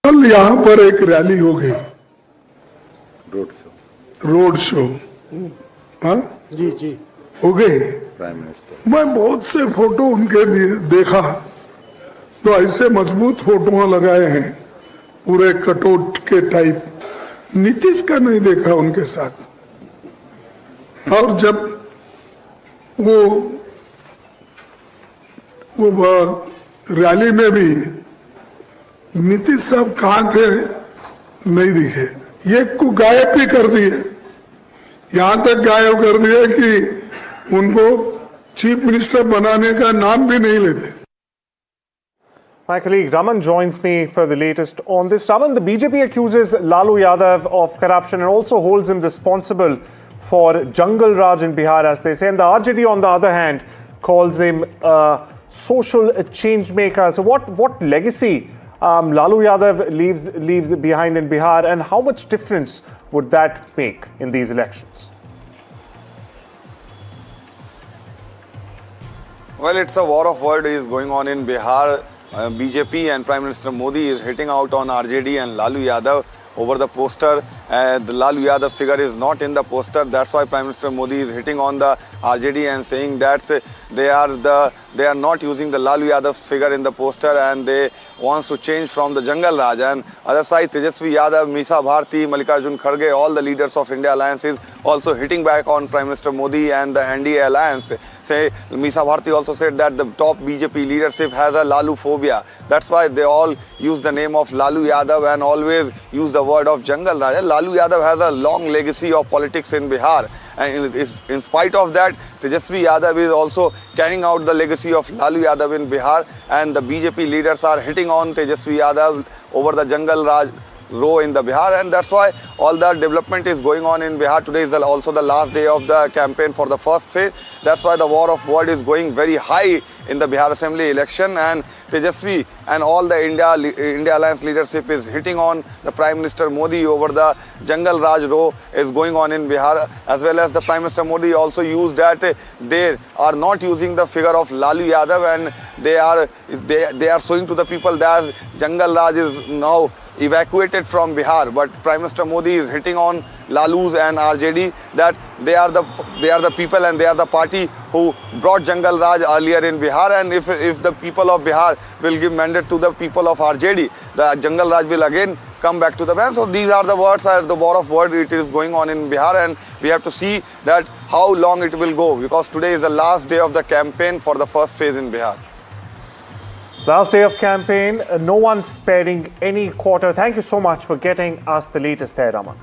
कल यहाँ पर एक रैली हो गई, रोड शो। हाँ जी जी हो गई। प्राइम मिनिस्टर मैं बहुत से फोटो उनके देखा तो ऐसे मजबूत फोटो लगाए हैं पूरे कटआउट के टाइप। नीतीश का नहीं देखा उनके साथ। और जब वो रैली में भी नीतीश साहब कहाँ थे नहीं दिखे। ये को गायब भी कर दिए, यहाँ तक गायब कर दिए कि उनको चीफ मिनिस्टर बनाने का नाम भी नहीं लेते। My colleague Raman joins me for the latest on this. Raman, the BJP accuses Lalu Yadav of corruption and also holds him responsible for Jungle Raj in Bihar, as they say. And the RJD, on the other hand, calls him a social change maker. So what legacy Lalu Yadav leaves behind in Bihar, and how much difference would that make in these elections? Well, it's a war of words is going on in Bihar. BJP and Prime Minister Modi is hitting out on RJD and Lalu Yadav over the poster. The Lalu Yadav figure is not in the poster. That's why Prime Minister Modi is hitting on the RJD and saying that they are not using the Lalu Yadav figure in the poster, and they wants to change from the Jungle Raj. And other side, Tejasvi Yadav, Meesa Bharti, Mallikarjun Kharge, all the leaders of India Alliance is also hitting back on Prime Minister Modi and the NDA Alliance. Say, Meesa Bharti also said that the top BJP leadership has a Lalu phobia. That's why they all use the name of Lalu Yadav and always use the word of Jungle Raj. Lalu Yadav has a long legacy of politics in Bihar. And in spite of that, Tejasvi Yadav is also carrying out the legacy of Lalu Yadav in Bihar, and the BJP leaders are hitting on Tejasvi Yadav over the Jungle Raj row in the Bihar, and that's why all the development is going on in Bihar. Today is also the last day of the campaign for the first phase. That's why the war of word is going very high in the Bihar Assembly election, and Tejasvi and all the India Alliance leadership is hitting on the Prime Minister Modi over the Jungle Raj row is going on in Bihar, as well as the Prime Minister Modi also used that they are not using the figure of Lalu Yadav, and they are showing to the people that Jungle Raj is now evacuated from Bihar. But Prime Minister Modi is hitting on Lalus and RJD that they are the people and they are the party who brought Jungle Raj earlier in Bihar, and if the people of Bihar will give mandate to the people of RJD, the Jungle Raj will again come back to the ban. So these are the words, the war of words it is going on in Bihar, and we have to see that how long it will go, because today is the last day of the campaign for the first phase in Bihar. Last day of campaign, no one sparing any quarter. Thank you so much for getting us the latest there, Raman.